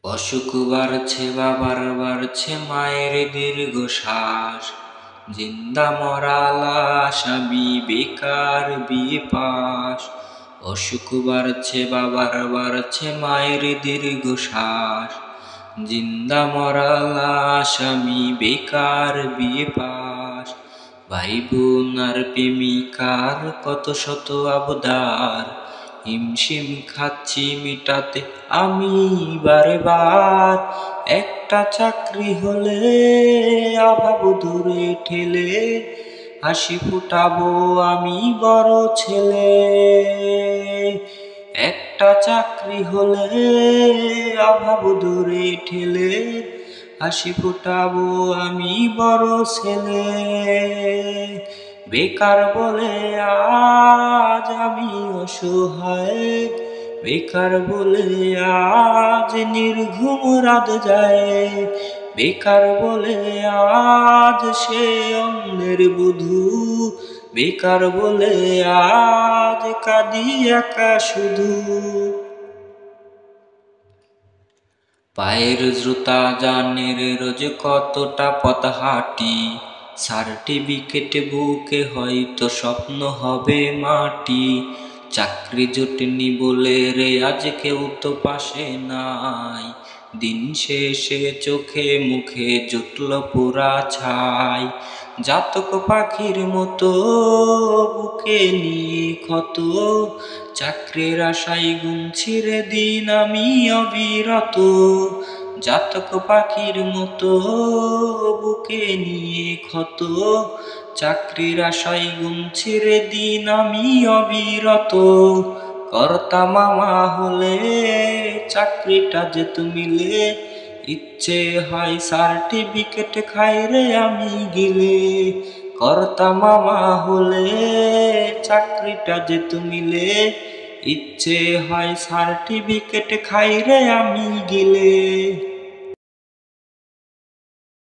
অসুখ বাড়ছে বাবার বাড়ছে মায়ের দীর্ঘশ্বাস, জিন্দা মরা লাশ আমি বেকার বিয়ে পাশ। অসুখ বাড়ছে বাবার বাড়ছে মায়ের দীর্ঘশ্বাস, জিন্দা মরা লাশ আমি বেকার বিয়ে পাশ। ভাই বোন আর প্রেমিকার কত শত আবদার, হিমশিম খাচ্ছি মিটাতে আমি বারে বার। একটা চাকরি হলে অভাব দূরে ঠেলে হাসি ফুটাবো আমি বড় ছেলে। একটা চাকরি হলে অভাব দূরে ঠেলে হাসি ফুটাবো আমি বড় ছেলে। বেকার বলে আজ আমি অসহায়, বেকার বলে আজ নির্ঘুম রাত যায়, বেকার বলে আজ সে অন্যের বধূ, বেকার বলে আজ কাঁদি একা শুধু। পায়ের জুতা জানের রোজ কতটা পথ হাঁটি, সার্টিফিকেট বুকে হয়তো স্বপ্ন হবে মাটি। চাকরি জোটেনি বলে রে আজ কেউ তো পাশে নাই, দিন শেষে চোখে মুখে জুটল পুরা ছাই। জাতক পাখির মতো বুকে নিয়ে ক্ষত, চাকরির আশায় গুনছি রে দিন আমি অবিরত। জাতক পাখির মতো বুকে নিয়ে ক্ষত, চাকরির আশায় গুনছি রে দিন আমি অবিরত। কর্তা মামা হলে চাকরিটা যে মিলে, ইচ্ছে হয় সার্টিফিকেট খাই রে আমি গিলে। কর্তা মামা হলে চাকরিটা যে মিলে, ইচ্ছে হয় সার্টিফিকেট খাই রে আমি গিলে।